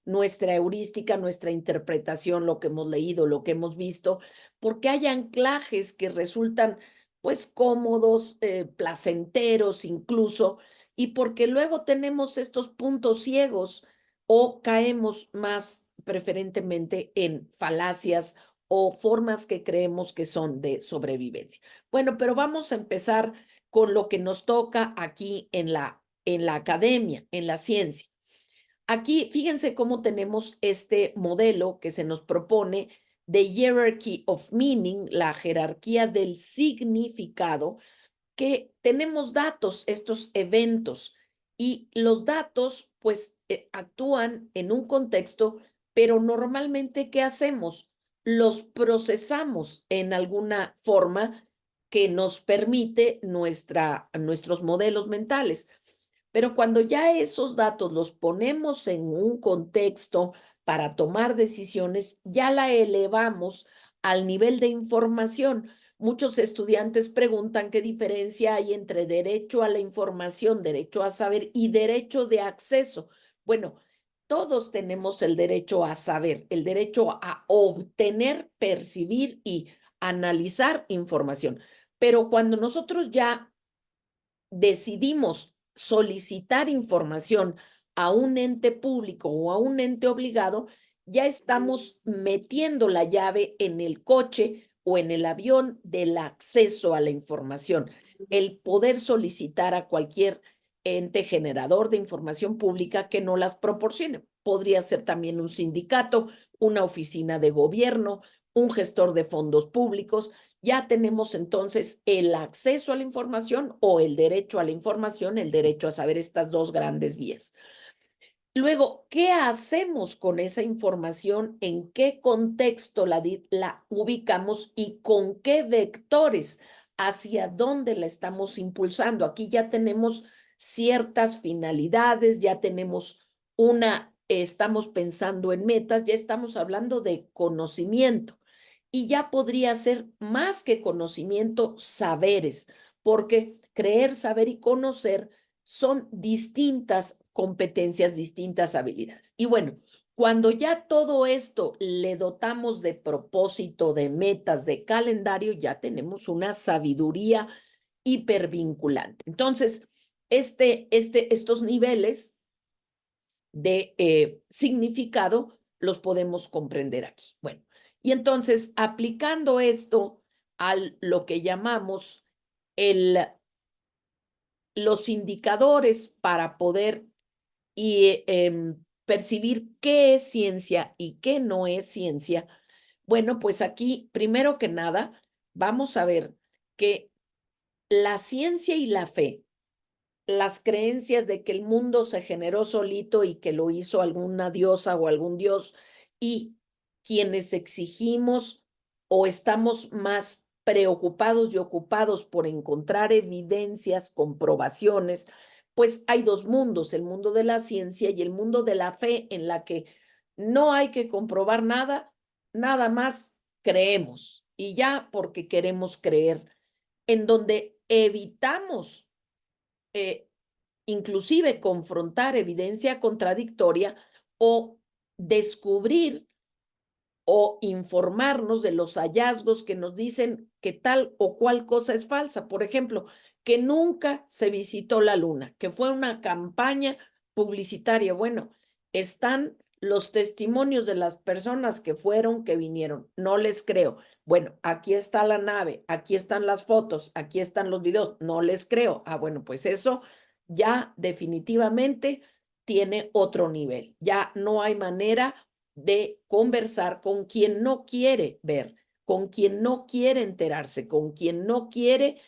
nuestra heurística, nuestra interpretación, lo que hemos leído, lo que hemos visto, porque hay anclajes que resultan pues cómodos, placenteros incluso, y porque luego tenemos estos puntos ciegos o caemos más preferentemente en falacias o formas que creemos que son de sobrevivencia. Bueno, pero vamos a empezar con lo que nos toca aquí en la academia, en la ciencia. Aquí, fíjense cómo tenemos este modelo que se nos propone de Hierarchy of Meaning, la jerarquía del significado, que tenemos datos, estos eventos, y los datos pues actúan en un contexto, pero normalmente, ¿qué hacemos? Los procesamos en alguna forma que nos permite nuestros modelos mentales. Pero cuando ya esos datos los ponemos en un contexto para tomar decisiones, ya la elevamos al nivel de información. Muchos estudiantes preguntan qué diferencia hay entre derecho a la información, derecho a saber y derecho de acceso. Bueno, todos tenemos el derecho a saber, el derecho a obtener, percibir y analizar información. Pero cuando nosotros ya decidimos solicitar información a un ente público o a un ente obligado, ya estamos metiendo la llave en el coche o en el avión del acceso a la información. El poder solicitar a cualquier ente generador de información pública que no las proporcione. Podría ser también un sindicato, una oficina de gobierno, un gestor de fondos públicos. Ya tenemos entonces el acceso a la información o el derecho a la información, el derecho a saber, estas dos grandes vías. Luego, ¿qué hacemos con esa información? ¿En qué contexto la ubicamos y con qué vectores? ¿Hacia dónde la estamos impulsando? Aquí ya tenemos ciertas finalidades, ya tenemos estamos pensando en metas, ya estamos hablando de conocimiento. Y ya podría ser más que conocimiento, saberes, porque creer, saber y conocer son distintas competencias, distintas habilidades. Y bueno, cuando ya todo esto le dotamos de propósito, de metas, de calendario, ya tenemos una sabiduría hipervinculante. Entonces, estos niveles de significado los podemos comprender aquí. Bueno, y entonces aplicando esto a lo que llamamos los indicadores para poder percibir qué es ciencia y qué no es ciencia, bueno, pues aquí, primero que nada, vamos a ver que la ciencia y la fe, las creencias de que el mundo se generó solito y que lo hizo alguna diosa o algún dios, y quienes exigimos o estamos más preocupados y ocupados por encontrar evidencias, comprobaciones, pues hay dos mundos, el mundo de la ciencia y el mundo de la fe, en la que no hay que comprobar nada, nada más creemos y ya porque queremos creer, en donde evitamos inclusive confrontar evidencia contradictoria o descubrir o informarnos de los hallazgos que nos dicen que tal o cual cosa es falsa. Por ejemplo, que nunca se visitó la luna, que fue una campaña publicitaria. Bueno, están los testimonios de las personas que fueron, que vinieron. No les creo. Bueno, aquí está la nave, aquí están las fotos, aquí están los videos. No les creo. Ah, bueno, pues eso ya definitivamente tiene otro nivel. Ya no hay manera de conversar con quien no quiere ver, con quien no quiere enterarse, con quien no quiere,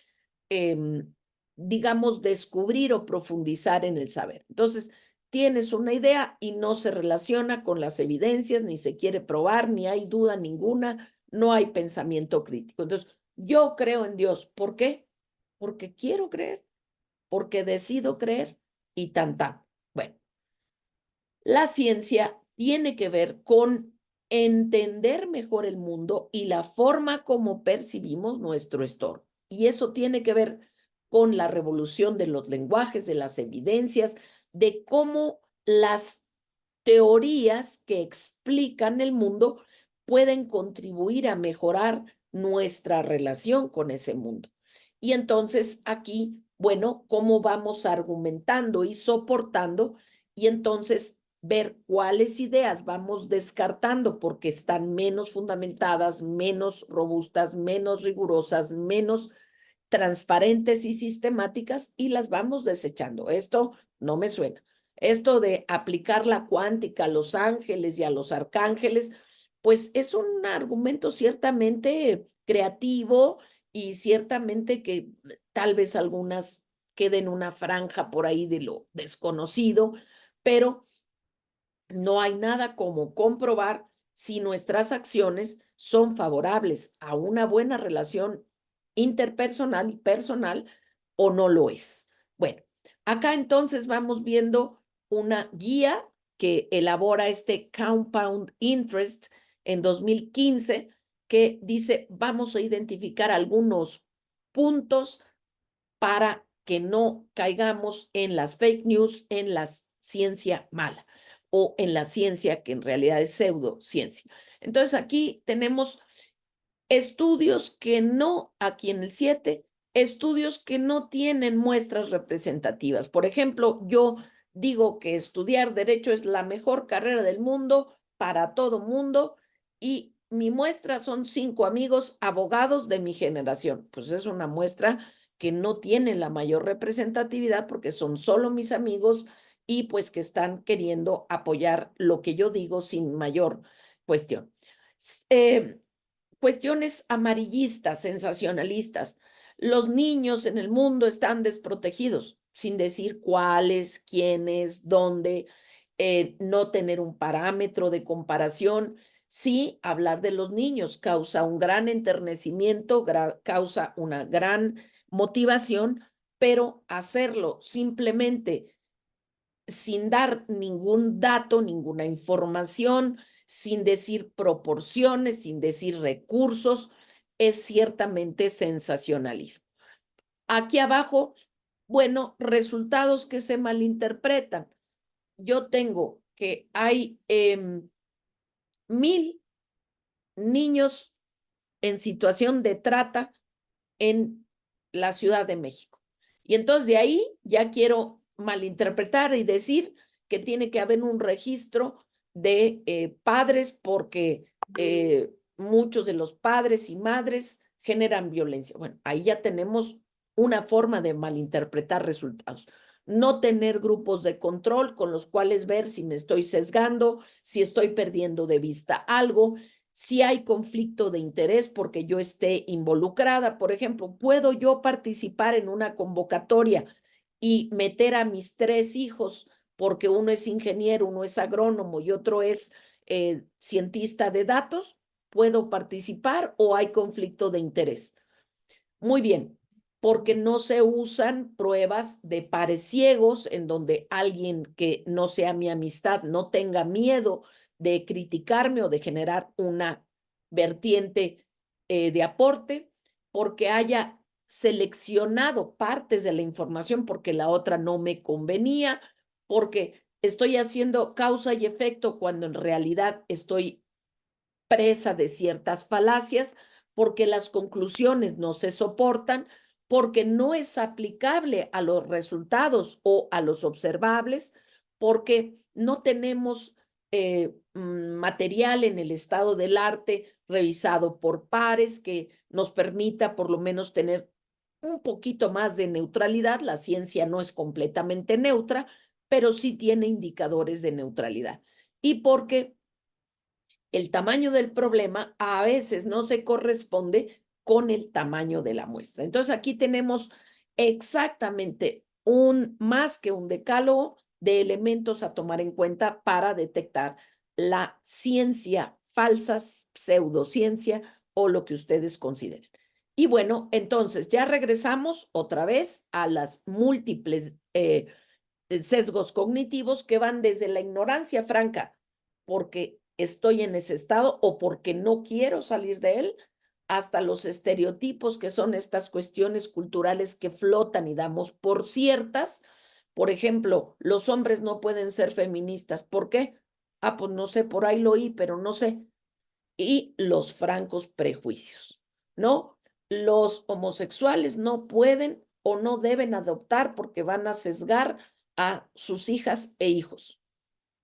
digamos, descubrir o profundizar en el saber. Entonces, tienes una idea y no se relaciona con las evidencias, ni se quiere probar, ni hay duda ninguna, no hay pensamiento crítico. Entonces, yo creo en Dios. ¿Por qué? Porque quiero creer, porque decido creer y tan tan. Bueno, la ciencia tiene que ver con entender mejor el mundo y la forma como percibimos nuestro entorno. Y eso tiene que ver con la revolución de los lenguajes, de las evidencias, de cómo las teorías que explican el mundo pueden contribuir a mejorar nuestra relación con ese mundo. Y entonces aquí, bueno, cómo vamos argumentando y soportando, y entonces ver cuáles ideas vamos descartando porque están menos fundamentadas, menos robustas, menos rigurosas, menos transparentes y sistemáticas, y las vamos desechando. Esto no me suena. Esto de aplicar la cuántica a los ángeles y a los arcángeles, pues es un argumento ciertamente creativo y ciertamente que tal vez algunas queden una franja por ahí de lo desconocido, pero no hay nada como comprobar si nuestras acciones son favorables a una buena relación interpersonal y personal o no lo es. Bueno, acá entonces vamos viendo una guía que elabora este Compound Interest en 2015 que dice, vamos a identificar algunos puntos para que no caigamos en las fake news, en la ciencia mala o en la ciencia que en realidad es pseudociencia. Entonces aquí tenemos estudios que no, aquí en el 7, estudios que no tienen muestras representativas. Por ejemplo, yo digo que estudiar derecho es la mejor carrera del mundo para todo mundo y mi muestra son 5 amigos abogados de mi generación. Pues es una muestra que no tiene la mayor representatividad porque son solo mis amigos y pues que están queriendo apoyar lo que yo digo sin mayor cuestión. Cuestiones amarillistas, sensacionalistas. Los niños en el mundo están desprotegidos, sin decir cuáles, quiénes, dónde, no tener un parámetro de comparación. Sí, hablar de los niños causa un gran enternecimiento, causa una gran motivación, pero hacerlo simplemente sin dar ningún dato, ninguna información, sin decir proporciones, sin decir recursos, es ciertamente sensacionalismo. Aquí abajo, bueno, resultados que se malinterpretan. Yo tengo que hay 1000 niños en situación de trata en la Ciudad de México. Y entonces de ahí ya quiero malinterpretar y decir que tiene que haber un registro de padres porque muchos de los padres y madres generan violencia. Bueno, ahí ya tenemos una forma de malinterpretar resultados. No tener grupos de control con los cuales ver si me estoy sesgando, si estoy perdiendo de vista algo, si hay conflicto de interés porque yo esté involucrada. Por ejemplo, ¿puedo yo participar en una convocatoria y meter a mis 3 hijos porque uno es ingeniero, uno es agrónomo y otro es cientista de datos? ¿Puedo participar o hay conflicto de interés? Muy bien, porque no se usan pruebas de pares ciegos en donde alguien que no sea mi amistad no tenga miedo de criticarme o de generar una vertiente de aporte, porque haya seleccionado partes de la información porque la otra no me convenía, porque estoy haciendo causa y efecto cuando en realidad estoy presa de ciertas falacias, porque las conclusiones no se soportan, porque no es aplicable a los resultados o a los observables, porque no tenemos material en el estado del arte revisado por pares que nos permita por lo menos tener un poquito más de neutralidad. La ciencia no es completamente neutra, pero sí tiene indicadores de neutralidad. Y porque el tamaño del problema a veces no se corresponde con el tamaño de la muestra. Entonces aquí tenemos exactamente más que un decálogo de elementos a tomar en cuenta para detectar la ciencia falsa, pseudociencia o lo que ustedes consideren. Y bueno, entonces ya regresamos otra vez a las múltiples sesgos cognitivos que van desde la ignorancia franca, porque estoy en ese estado o porque no quiero salir de él, hasta los estereotipos, que son estas cuestiones culturales que flotan y damos por ciertas. Por ejemplo, los hombres no pueden ser feministas. ¿Por qué? Ah, pues no sé, por ahí lo oí, pero no sé. Y los francos prejuicios, ¿no? Los homosexuales no pueden o no deben adoptar porque van a sesgar a sus hijas e hijos.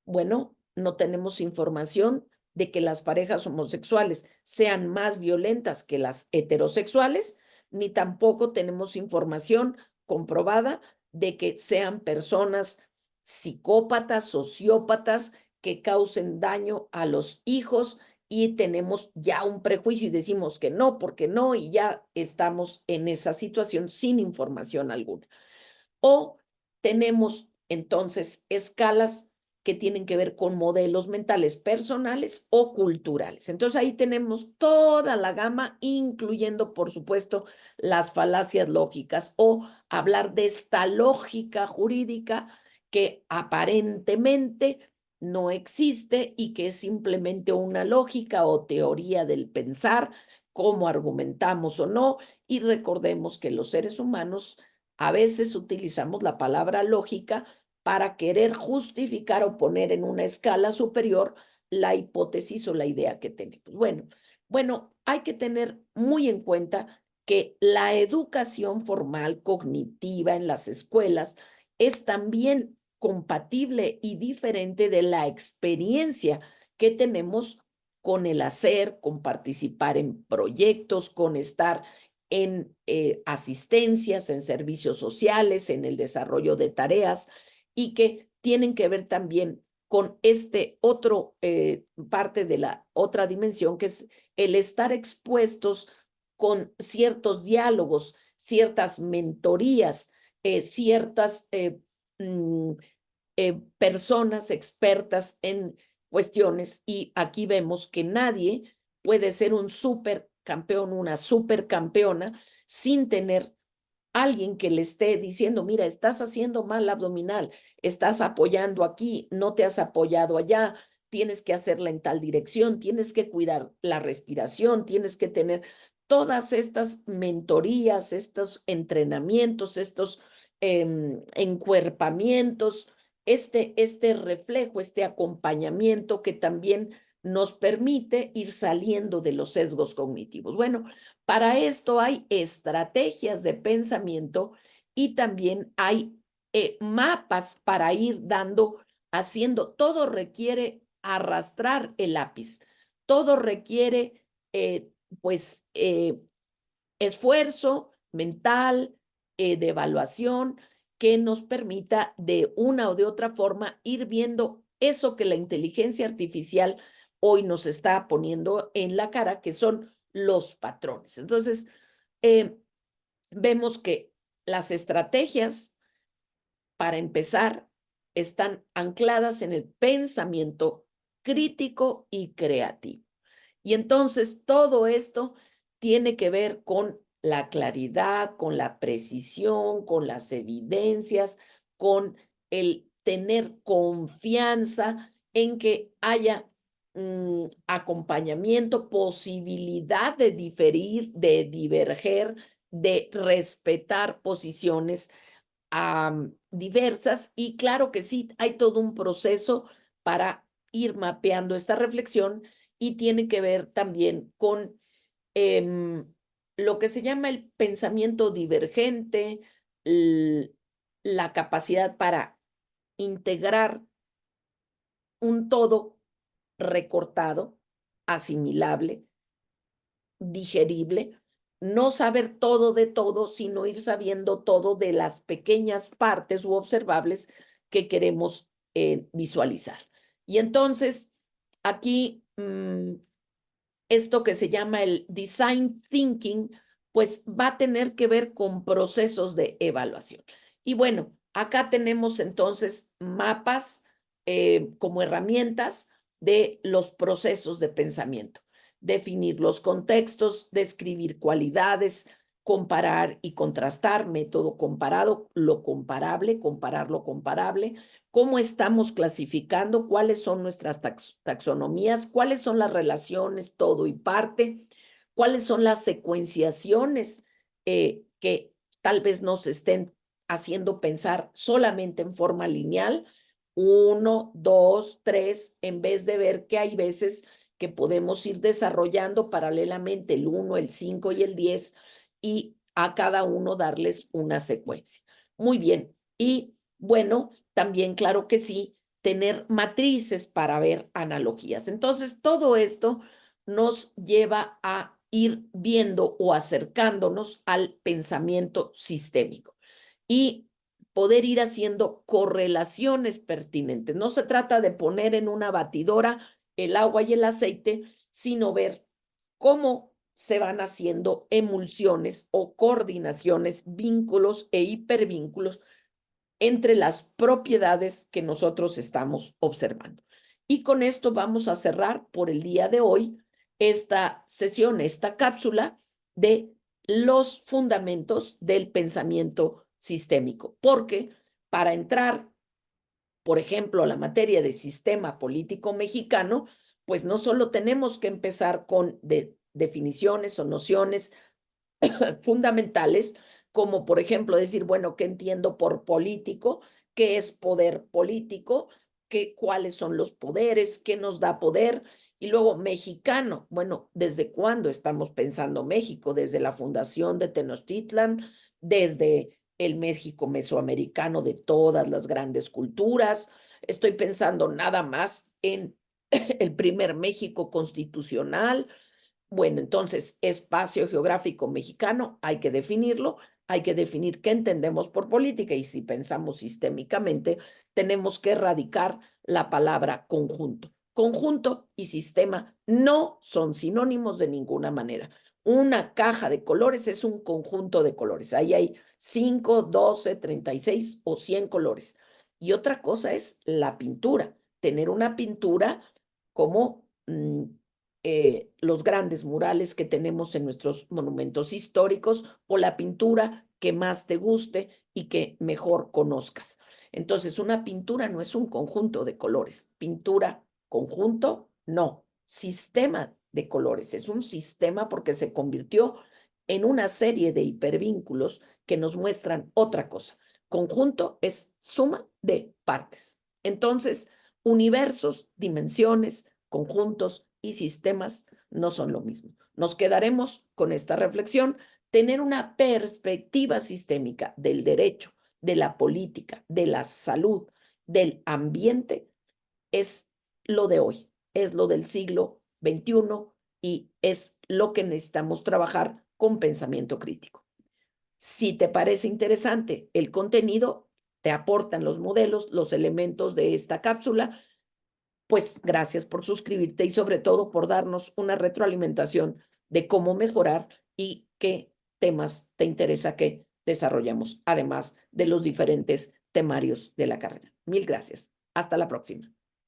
Bueno, no tenemos información de que las parejas homosexuales sean más violentas que las heterosexuales, ni tampoco tenemos información comprobada de que sean personas psicópatas, sociópatas, que causen daño a los hijos, y tenemos ya un prejuicio y decimos que no, porque no, y ya estamos en esa situación sin información alguna. O tenemos entonces escalas que tienen que ver con modelos mentales personales o culturales. Entonces ahí tenemos toda la gama, incluyendo, por supuesto, las falacias lógicas o hablar de esta lógica jurídica que aparentemente no existe y que es simplemente una lógica o teoría del pensar, cómo argumentamos o no. Y recordemos que los seres humanos a veces utilizamos la palabra lógica para querer justificar o poner en una escala superior la hipótesis o la idea que tenemos. Bueno, hay que tener muy en cuenta que la educación formal cognitiva en las escuelas es también compatible y diferente de la experiencia que tenemos con el hacer, con participar en proyectos, con estar en asistencias, en servicios sociales, en el desarrollo de tareas, y que tienen que ver también con este otro parte de la otra dimensión, que es el estar expuestos con ciertos diálogos, ciertas mentorías, ciertas personas expertas en cuestiones, y aquí vemos que nadie puede ser un supercampeón, una supercampeona, sin tener alguien que le esté diciendo, mira, estás haciendo mal abdominal, estás apoyando aquí, no te has apoyado allá, tienes que hacerla en tal dirección, tienes que cuidar la respiración, tienes que tener todas estas mentorías, estos entrenamientos, estos encuerpamientos, este reflejo, este acompañamiento que también nos permite ir saliendo de los sesgos cognitivos. Bueno, para esto hay estrategias de pensamiento y también hay mapas para ir haciendo. Todo requiere arrastrar el lápiz, todo requiere pues esfuerzo mental, de evaluación, que nos permita de una o de otra forma ir viendo eso que la inteligencia artificial hoy nos está poniendo en la cara, que son los patrones. Entonces, eh, vemos que las estrategias, para empezar, están ancladas en el pensamiento crítico y creativo. Y entonces todo esto tiene que ver con la claridad, con la precisión, con las evidencias, con el tener confianza en que haya acompañamiento, posibilidad de diferir, de diverger, de respetar posiciones diversas. Y claro que sí, hay todo un proceso para ir mapeando esta reflexión, y tiene que ver también con lo que se llama el pensamiento divergente, la capacidad para integrar un todo recortado, asimilable, digerible, no saber todo de todo, sino ir sabiendo todo de las pequeñas partes u observables que queremos visualizar. Y entonces, aquí, esto que se llama el design thinking, pues va a tener que ver con procesos de evaluación. Y bueno, acá tenemos entonces mapas como herramientas de los procesos de pensamiento. Definir los contextos, describir cualidades, comparar y contrastar, método comparado, lo comparable, comparar lo comparable, cómo estamos clasificando, cuáles son nuestras taxonomías, cuáles son las relaciones, todo y parte, cuáles son las secuenciaciones que tal vez nos estén haciendo pensar solamente en forma lineal, 1, 2, 3, en vez de ver que hay veces que podemos ir desarrollando paralelamente el 1, el 5 y el 10 y a cada uno darles una secuencia. Muy bien. Y bueno, también claro que sí, tener matrices para ver analogías. Entonces, todo esto nos lleva a ir viendo o acercándonos al pensamiento sistémico y poder ir haciendo correlaciones pertinentes. No se trata de poner en una batidora el agua y el aceite, sino ver cómo se van haciendo emulsiones o coordinaciones, vínculos e hipervínculos entre las propiedades que nosotros estamos observando. Y con esto vamos a cerrar por el día de hoy esta sesión, esta cápsula de los fundamentos del pensamiento sistémico, porque para entrar, por ejemplo, a la materia de sistema político mexicano, pues no solo tenemos que empezar con definiciones o nociones fundamentales, como por ejemplo decir, bueno, ¿qué entiendo por político? ¿Qué es poder político? ¿Cuáles son los poderes? ¿Qué nos da poder? Y luego mexicano. Bueno, ¿desde cuándo estamos pensando México? Desde la fundación de Tenochtitlan, desde el México mesoamericano de todas las grandes culturas. Estoy pensando nada más en el primer México constitucional. Bueno, entonces, espacio geográfico mexicano, hay que definirlo, hay que definir qué entendemos por política y si pensamos sistémicamente, tenemos que erradicar la palabra conjunto. Conjunto y sistema no son sinónimos de ninguna manera. Una caja de colores es un conjunto de colores. Ahí hay 5, 12, 36 o 100 colores. Y otra cosa es la pintura. Tener una pintura como los grandes murales que tenemos en nuestros monumentos históricos o la pintura que más te guste y que mejor conozcas. Entonces, una pintura no es un conjunto de colores. Pintura, conjunto, no. Sistema de colores. Es un sistema porque se convirtió en una serie de hipervínculos que nos muestran otra cosa. Conjunto es suma de partes. Entonces, universos, dimensiones, conjuntos y sistemas no son lo mismo. Nos quedaremos con esta reflexión, tener una perspectiva sistémica del derecho, de la política, de la salud, del ambiente, es lo de hoy, es lo del siglo XXI y es lo que necesitamos trabajar con pensamiento crítico. Si te parece interesante el contenido, te aportan los modelos, los elementos de esta cápsula, pues gracias por suscribirte y sobre todo por darnos una retroalimentación de cómo mejorar y qué temas te interesa que desarrollamos, además de los diferentes temarios de la carrera. Mil gracias. Hasta la próxima.